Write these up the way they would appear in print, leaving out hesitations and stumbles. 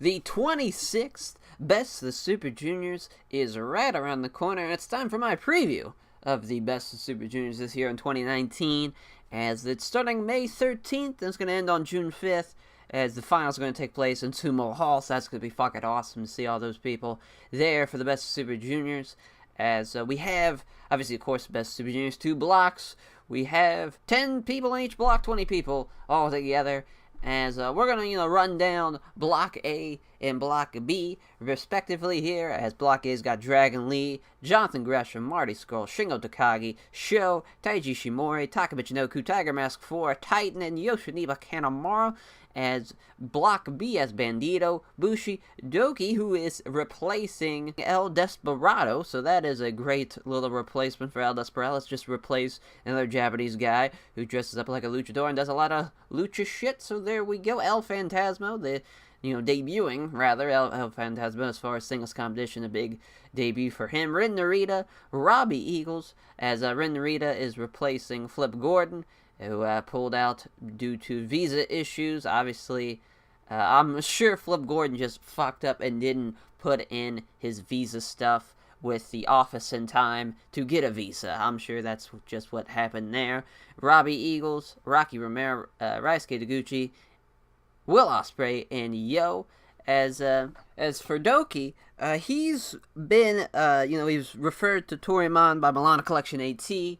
The 26th Best of the Super Juniors is right around the corner, and it's time for my preview of the Best of the Super Juniors this year in 2019, as it's starting May 13th, and it's going to end on June 5th, as the finals are going to take place in Sumo Hall, so that's going to be fucking awesome to see all those people there for the Best of Super Juniors, as we have, obviously, of course, Best of Super Juniors 2 blocks. We have 10 people in each block, 20 people all together, as we're going to, run down Block A and Block B, respectively here, as Block A's got Dragon Lee, Jonathan Gresham, Marty Scurll, Shingo Takagi, Sho, Taiji Shimori, Takamichinoku, Tiger Mask 4, Titan, and Yoshiniba Kanemaru, as Block B has Bandito, Bushi, Doki, who is replacing El Desperado, so that is a great little replacement for El Desperado. Let's just replace another Japanese guy who dresses up like a luchador and does a lot of lucha shit, so there we go. El Phantasmo, debuting, rather, El Phantasmo as far as singles competition, a big debut for him. Ren Narita, Robbie Eagles, as Ren Narita is replacing Flip Gordon, who pulled out due to visa issues. Obviously, I'm sure Flip Gordon just fucked up and didn't put in his visa stuff with the office in time to get a visa. I'm sure that's just what happened there. Robbie Eagles, Rocky Romero, Ryusuke Taguchi, Will Ospreay, and Yo. As for Doki, he's been, he's referred to Toriumon by Milana Collection AT,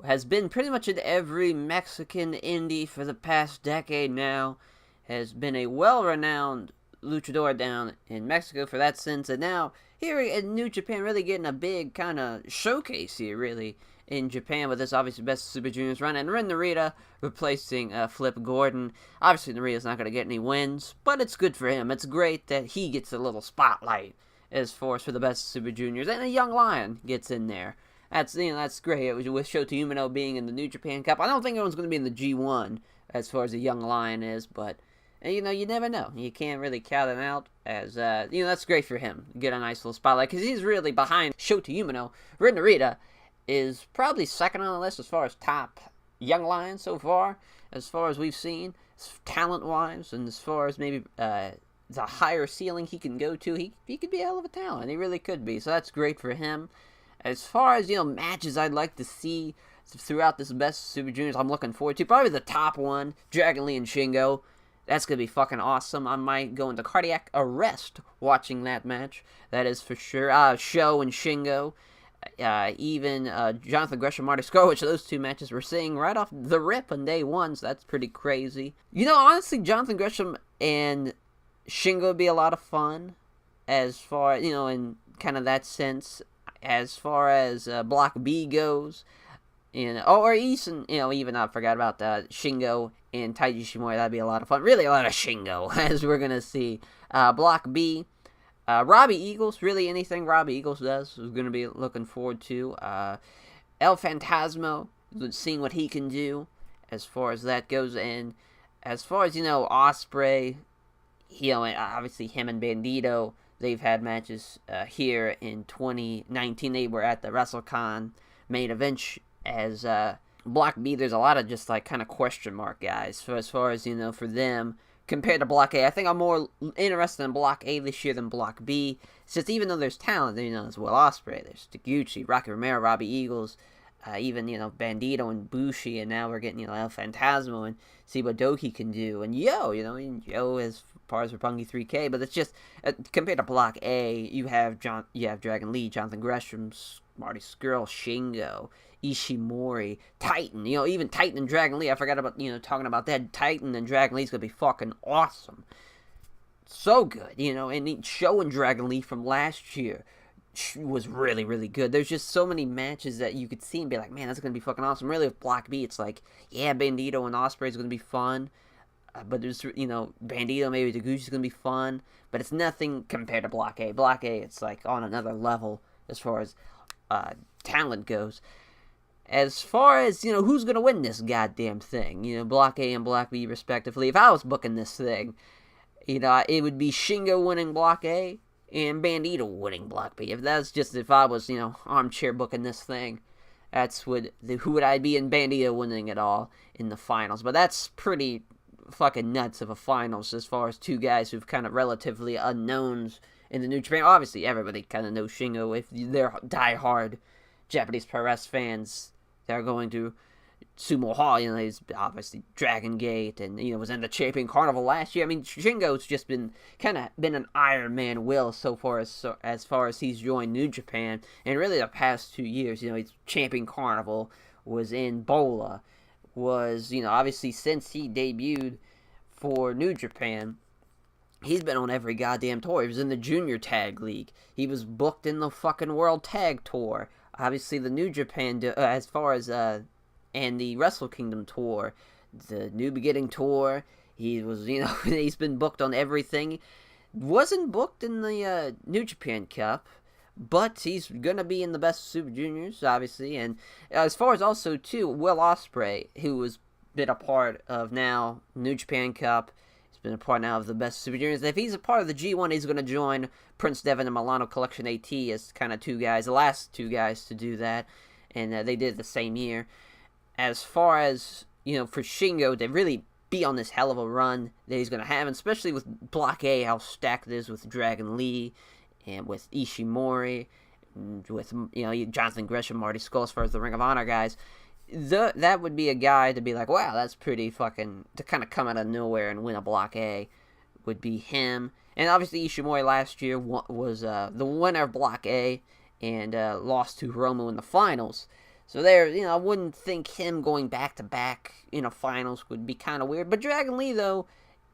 has been pretty much in every Mexican indie for the past decade now, has been a well-renowned luchador down in Mexico for that sense, and now here in New Japan, really getting a big kind of showcase here, really, in Japan with this obviously Best of Super Juniors run, and Ren Narita replacing Flip Gordon. Obviously, Narita's not going to get any wins, but it's good for him. It's great that he gets a little spotlight as far as for the Best of Super Juniors, and a young lion gets in there. That's great. It was with Shota Umino being in the New Japan Cup. I don't think anyone's going to be in the G1 as far as a young lion is, but you never know. You can't really count him out, as that's great for him. Get a nice little spotlight because he's really behind Shota Umino. Ren Narita is probably second on the list as far as top young lions so far, as far as we've seen, talent-wise, and as far as maybe the higher ceiling he can go to, he could be a hell of a talent. He really could be, so that's great for him. As far as, matches I'd like to see throughout this Best Super Juniors, I'm looking forward to probably the top one, Dragon Lee and Shingo. That's going to be fucking awesome. I might go into cardiac arrest watching that match. That is for sure. Sho and Shingo. Even Jonathan Gresham, Marty Scurll, which those two matches we're seeing right off the rip on day one, so that's pretty crazy. Honestly, Jonathan Gresham and Shingo would be a lot of fun, as far, in kind of that sense. As far as Block B goes, or even I forgot about Shingo and Taiji Shimori. That'd be a lot of fun. Really, a lot of Shingo, as we're gonna see. Block B, Robbie Eagles. Really, anything Robbie Eagles does is gonna be looking forward to. El Phantasmo, seeing what he can do as far as that goes, and as far as Ospreay, obviously him and Bandito. They've had matches here in 2019. They were at the WrestleCon main event as Block B. There's a lot of just kind of question mark guys. So as far as, for them, compared to Block A, I think I'm more interested in Block A this year than Block B. It's just even though there's talent, there's Will Ospreay, there's Taguchi, Rocky Romero, Robbie Eagles, even, Bandito and Bushi, and now we're getting, El Phantasmo and see what Doki can do. And Yo, Yo as far as Roppongi 3K, but it's just, compared to Block A, you have Dragon Lee, Jonathan Gresham, Marty Scurll, Shingo, Ishimori, Titan, even Titan and Dragon Lee, I forgot about, talking about that. Titan and Dragon Lee's gonna be fucking awesome. So good, and Sho and Dragon Lee from last year was really, really good. There's just so many matches that you could see and be like, man, that's going to be fucking awesome. Really, with Block B, it's like, yeah, Bandito and Ospreay is going to be fun. But there's, Bandito, maybe Taguchi's going to be fun. But it's nothing compared to Block A. Block A, it's on another level as far as talent goes. As far as, who's going to win this goddamn thing, Block A and Block B respectively. If I was booking this thing, it would be Shingo winning Block A and Bandito winning Block B. If I was, armchair booking this thing, that's who would I be in Bandito winning it all in the finals. But that's pretty fucking nuts of a finals as far as two guys who've kind of relatively unknowns in the New Japan. Obviously, everybody kind of knows Shingo. If they're diehard Japanese pro wrestling fans, they're going to Sumo Hall. He's obviously Dragon Gate, and was in the Champion Carnival last year. I mean, Shingo's just been an Iron Man will so far as he's joined New Japan, and really the past 2 years. He's Champion Carnival, was in Bola, was obviously since he debuted for New Japan, he's been on every goddamn tour. He was in the Junior Tag League. He was booked in the fucking World Tag Tour. Obviously, the New Japan, as far as and the Wrestle Kingdom Tour, the New Beginning Tour. He was, he's been booked on everything. Wasn't booked in the New Japan Cup, but he's gonna be in the Best Super Juniors, obviously. And as far as also too, Will Ospreay, who has been a part of now New Japan Cup, he's been a part now of the Best Super Juniors. If he's a part of the G1, he's gonna join Prince Devitt and Milano Collection AT as kind of two guys, the last two guys to do that, and they did it the same year. As far as for Shingo to really be on this hell of a run that he's gonna have, and especially with Block A, how stacked it is with Dragon Lee and with Ishimori, with Jonathan Gresham, Marty Scurll, as far as the Ring of Honor guys, that would be a guy to be like, wow, that's pretty fucking, to kind of come out of nowhere and win a Block A, would be him. And obviously Ishimori last year was the winner of Block A and lost to Hiromu in the finals. So there, I wouldn't think him going back-to-back, finals would be kind of weird. But Dragon Lee, though,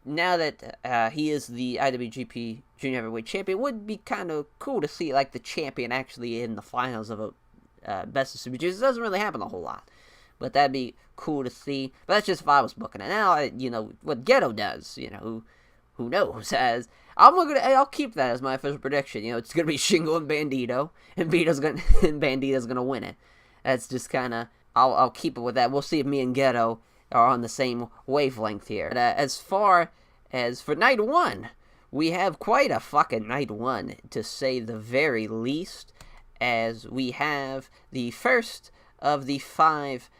now that he is the IWGP Junior Heavyweight Champion, would be kind of cool to see, like, the champion actually in the finals of a Best of Super Juniors. It doesn't really happen a whole lot. But that'd be cool to see. But that's just if I was booking it. Now, what Geto does, who knows, I'll keep that as my official prediction. It's gonna be Shingo and Bandito, and Bandito's gonna win it. That's just kind of, I'll keep it with that. We'll see if me and Geto are on the same wavelength here. But, as far as for night one, we have quite a fucking night one, to say the very least, as we have the first of the 5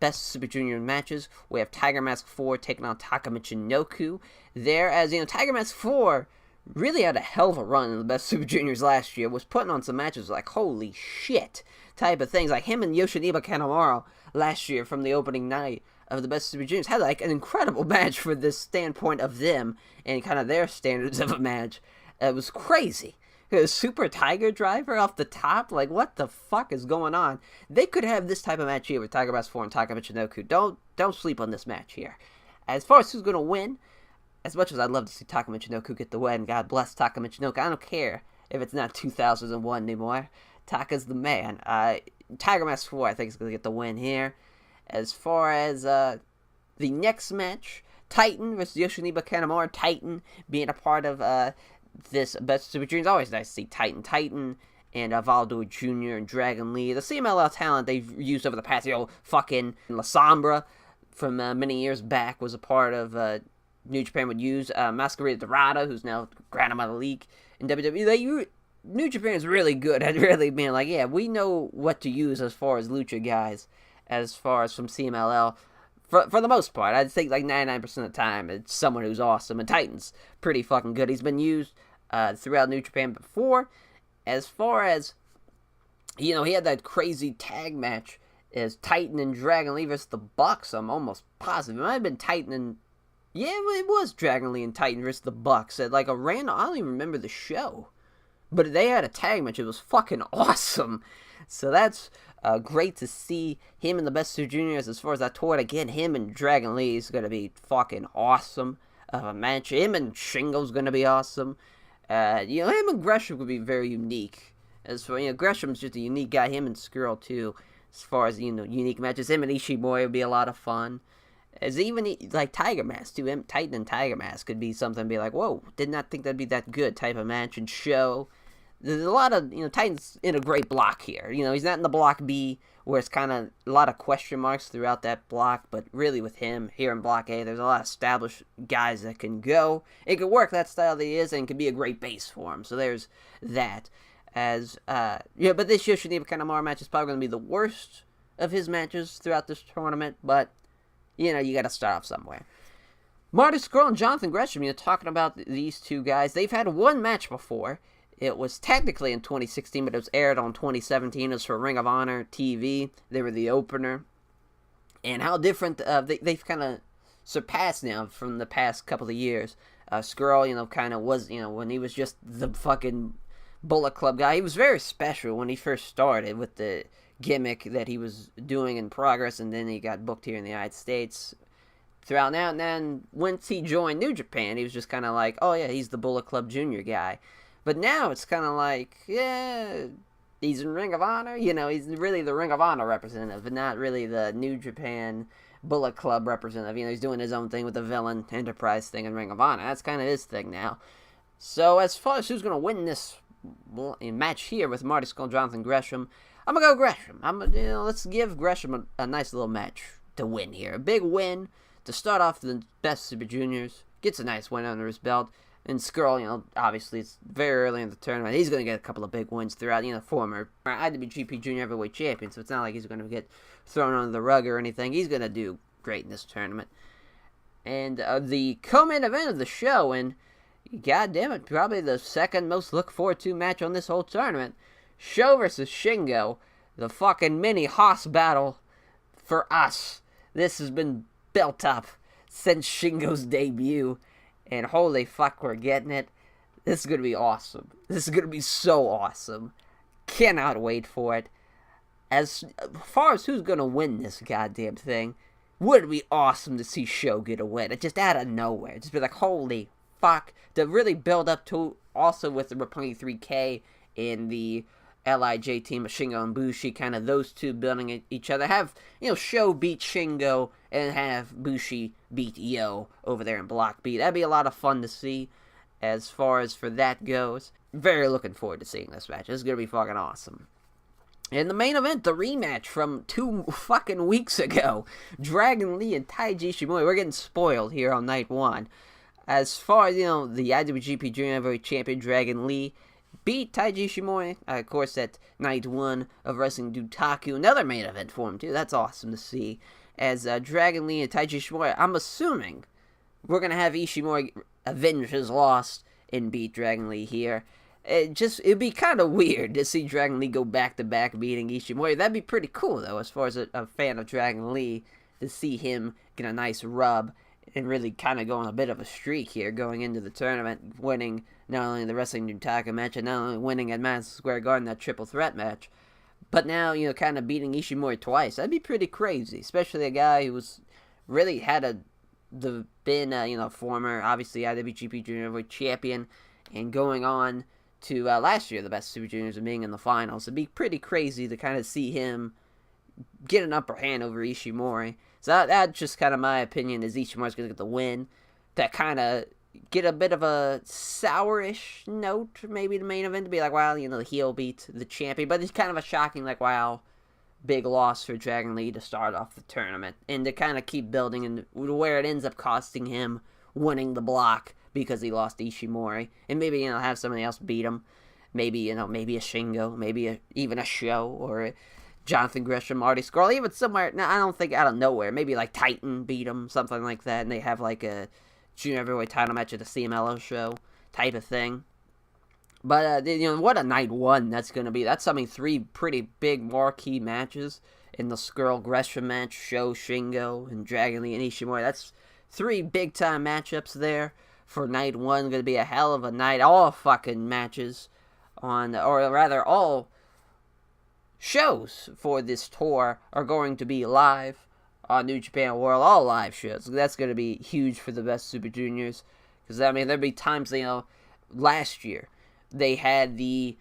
Best Super Junior matches. We have Tiger Mask 4 taking on Taka Michinoku. There, as Tiger Mask 4 really had a hell of a run in the Best Super Juniors last year, was putting on some matches like, holy shit, type of things. Like him and Yoshinobu Kanemaru last year from the opening night of the Best Super Juniors had like an incredible match for this standpoint of them and kind of their standards of a match. It was crazy. A Super Tiger Driver off the top, like what the fuck is going on? They could have this type of match here with Tiger Mask 4 and Taka Michinoku. Don't sleep on this match here. As far as who's going to win, as much as I'd love to see Taka Michinoku get the win, God bless Taka Michinoku, I don't care if it's not 2001 anymore. Taka's the man. Tiger Mask 4, I think, is going to get the win here. As far as the next match, Titan versus Yoshinobu Kanemaru. Titan being a part of this Best Super Juniors. Always nice to see Titan, and Valdo Jr. and Dragon Lee. The CMLL talent they've used over the past, fucking La Sombra from many years back was a part of New Japan would use. Masquerade Dorada, who's now Grand Amount of League in WWE. New Japan is really good at really being like, yeah, we know what to use as far as lucha guys, as far as from CMLL. For the most part, I'd think like 99% of the time, it's someone who's awesome. And Titan's pretty fucking good. He's been used throughout New Japan before. As far as, he had that crazy tag match as Titan and Dragon Lee versus the Bucks. I'm almost positive. It might have been Titan and, yeah, it was Dragon Lee and Titan versus the Bucks. At like a random, I don't even remember the show. But they had a tag match. It was fucking awesome. So that's great to see him in the Best Super Juniors. As far as that tour, again, him and Dragon Lee is going to be fucking awesome of a match. Him and Shingo's going to be awesome. Him and Gresham could be very unique. As for, Gresham's just a unique guy. Him and Skrull, too. As far as, unique matches. Him and Ishimori would be a lot of fun. As even, like, Tiger Mask, too. Him, Titan and Tiger Mask could be something to be like, whoa, did not think that'd be that good type of match and show. There's a lot of, Titan's in a great block here. He's not in the block B, where it's kind of a lot of question marks throughout that block, but really with him here in block A, there's a lot of established guys that can go. It could work that style that he is, and can be a great base for him. So there's that. But this Yoshinobu Kanemaru match is probably going to be the worst of his matches throughout this tournament, but, you got to start off somewhere. Marty Scurll and Jonathan Gresham, talking about these two guys, they've had one match before. It was technically in 2016, but it was aired on 2017. It was for Ring of Honor TV. They were the opener. And how different they've kind of surpassed now from the past couple of years. Scurll, kind of was, when he was just the fucking Bullet Club guy, he was very special when he first started with the gimmick that he was doing in Progress, and then he got booked here in the United States throughout now. And then once he joined New Japan, he was just kind of like, oh yeah, he's the Bullet Club Junior guy. But now it's kind of like, yeah, he's in Ring of Honor. He's really the Ring of Honor representative, but not really the New Japan Bullet Club representative. He's doing his own thing with the Villain Enterprise thing in Ring of Honor. That's kind of his thing now. So as far as who's going to win this match here with Marty Scurll and Jonathan Gresham, I'm going to go Gresham. Let's give Gresham a nice little match to win here. A big win to start off the Best Super Juniors. Gets a nice win under his belt. And Scurll, obviously it's very early in the tournament. He's going to get a couple of big wins throughout. Former IWGP Junior Heavyweight Champion, so it's not like he's going to get thrown under the rug or anything. He's going to do great in this tournament. And the co-main event of the show, and god damn it, probably the second most looked forward to match on this whole tournament, Sho versus Shingo, the fucking mini Haas battle for us. This has been built up since Shingo's debut. And holy fuck, we're getting it. This is going to be awesome. This is going to be so awesome. Cannot wait for it. As far as who's going to win this goddamn thing, would it be awesome to see Sho get a win? It just out of nowhere. Just be like, holy fuck. To really build up to, also with the 23K in the LIJ team of Shingo and Bushi, kind of those two building each other. Have, Sho beat Shingo and have Bushi beat Yo over there in Block B. That'd be a lot of fun to see as far as for that goes. Very looking forward to seeing this match. This is going to be fucking awesome. In the main event, the rematch from 2 fucking weeks ago. Dragon Lee and Taiji Ishimori. We're getting spoiled here on night 1. As far as, the IWGP Junior Heavyweight Champion Dragon Lee beat Taiji Ishimori, of course, at night 1 of Wrestling Dutaku. Another main event for him, too. That's awesome to see. As Dragon Lee and Taiji Ishimori, I'm assuming we're going to have Ishimori avenge his loss and beat Dragon Lee here. It'd be kind of weird to see Dragon Lee go back-to-back beating Ishimori. That'd be pretty cool, though, as far as a fan of Dragon Lee, to see him get a nice rub and really kind of go on a bit of a streak here going into the tournament, winning not only the Wrestling Dutaka match and not only winning at Madison Square Garden that triple threat match, but now, kind of beating Ishimori twice. That'd be pretty crazy, especially a guy who was really had been former, obviously, IWGP Junior Heavyweight Champion, and going on to last year, the Best Super Juniors, and being in the finals. It'd be pretty crazy to kind of see him get an upper hand over Ishimori. So that's just kind of my opinion, is Ishimori's going to get the win. That kind of get a bit of a sourish note, maybe, the main event, to be like, wow, the heel beat the champion. But it's kind of a shocking, like, wow, big loss for Dragon Lee to start off the tournament. And to kind of keep building, and where it ends up costing him winning the block because he lost Ishimori. And maybe, have somebody else beat him. Maybe, maybe a Shingo, maybe even a Sho, or Jonathan Gresham, Marty Scurll, even somewhere, I don't think out of nowhere, maybe like Titan beat him, something like that, and they have like a Junior Heavyweight title match at the CMLO show type of thing. But, what a night 1 that's going to be. That's 3 pretty big marquee matches in the Scurll-Gresham match, Sho, Shingo, and Dragon Lee and Ishimori. That's 3 big-time matchups there for night 1. Going to be a hell of a night. All fucking matches or rather all shows for this tour are going to be live on New Japan World, all live shows. That's going to be huge for the Best Super Juniors, because, there'll be times, last year, they had the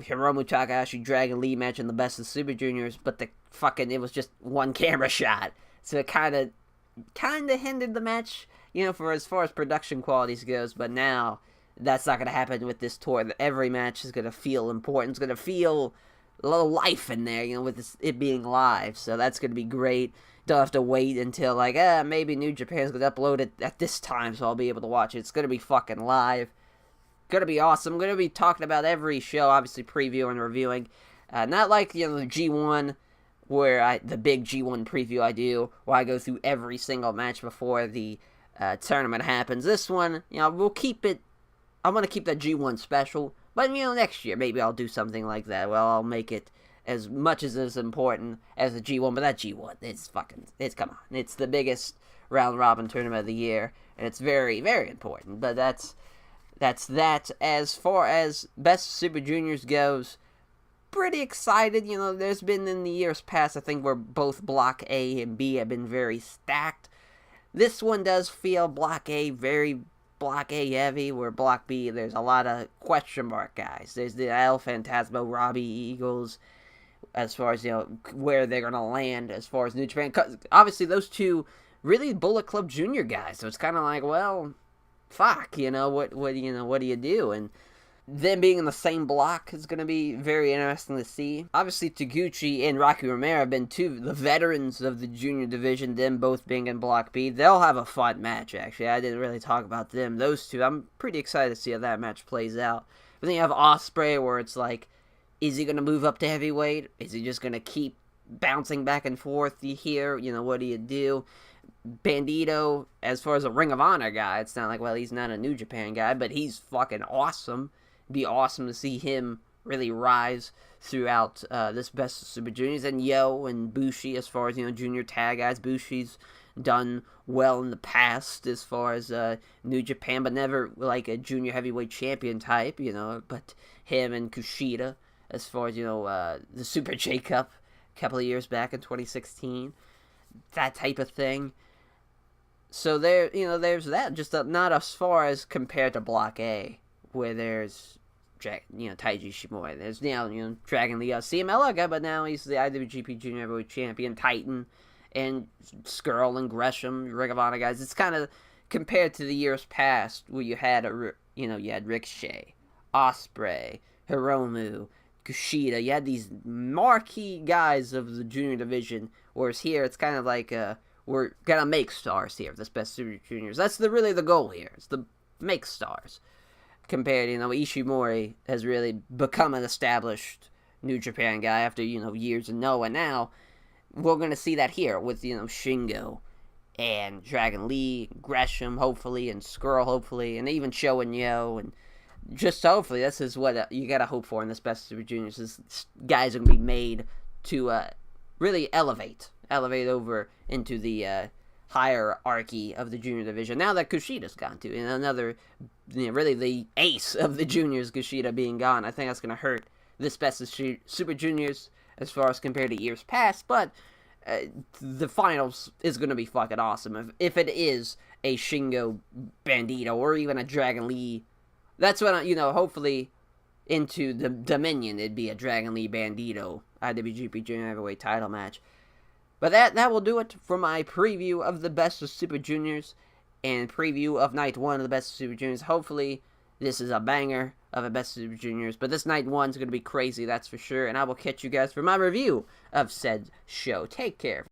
Hiromu Takahashi Dragon Lee match in the Best of Super Juniors, but it was just one camera shot, so it kind of hindered the match, for as far as production qualities goes. But now, that's not going to happen with this tour. Every match is going to feel important. It's going to feel a little life in there, with it being live. So that's going to be great. Don't have to wait until, maybe New Japan's going to upload it at this time, so I'll be able to watch it. It's going to be fucking live. Going to be awesome. I'm going to be talking about every show, obviously previewing and reviewing. Not like, the G1, where the big G1 preview I do, where I go through every single match before the tournament happens. This one, we'll keep it. I want to keep that G1 special, but next year maybe I'll do something like that. Well, I'll make it as much as important as the G1, but that G1, come on, it's the biggest round robin tournament of the year, and it's very, very important. But that's that. As far as Best Super Juniors goes, pretty excited. There's been in the years past, I think, where both Block A and B have been very stacked. This one does feel Block A very Block A heavy, where Block B, there's a lot of question mark guys. There's the El Phantasmo, Robbie Eagles, as far as, where they're going to land as far as New Japan. Obviously, those two really Bullet Club Junior guys, so it's kind of like, well, fuck, what do you do? And them being in the same block is going to be very interesting to see. Obviously, Taguchi and Rocky Romero have been the veterans of the junior division, them both being in Block B. They'll have a fun match, actually. I didn't really talk about them. Those two, I'm pretty excited to see how that match plays out. But then you have Ospreay, where it's like, is he going to move up to heavyweight? Is he just going to keep bouncing back and forth here? What do you do? Bandito, as far as a Ring of Honor guy, it's not like, well, he's not a New Japan guy, but he's fucking awesome. It'd be awesome to see him really rise throughout this Best of Super Juniors. And Yo and Bushi, as far as, junior tag guys. Bushi's done well in the past as far as New Japan, but never like a junior heavyweight champion type, but him and Kushida, as far as, the Super J Cup a couple of years back in 2016, that type of thing. So there's that, just not as far as compared to Block A, where there's Taiji Shimura. There's Dragon Lee, CMLL guy, but now he's the IWGP Junior Heavyweight Champion, Titan, and Skrull and Gresham, Ring of Honor guys. It's kind of compared to the years past, where you had you had Ricochet, Ospreay, Hiromu, Kushida. You had these marquee guys of the junior division, whereas here it's kind of like we're gonna make stars here. This Best Super Juniors. That's really the goal here. It's to make stars. Compared, Ishimori has really become an established New Japan guy after, years of Noah. Now, we're going to see that here with, Shingo and Dragon Lee, Gresham, hopefully, and Skrull, hopefully, and even Sho and Yo, and just hopefully, this is what you got to hope for in this Best Super Juniors, is guys are going to be made to really elevate over into the hierarchy of the junior division. Now that Kushida's gone to, and another, really the ace of the juniors, Kushida being gone, I think that's going to hurt this Best of Super Juniors as far as compared to years past, but the finals is going to be fucking awesome. If it is a Shingo Bandito or even a Dragon Lee, that's when, hopefully into the Dominion, it'd be a Dragon Lee Bandito IWGP Junior Heavyweight title match. But that will do it for my preview of the Best of Super Juniors and preview of Night 1 of the Best of Super Juniors. Hopefully, this is a banger of a Best of Super Juniors. But this Night 1 is going to be crazy, that's for sure. And I will catch you guys for my review of said show. Take care.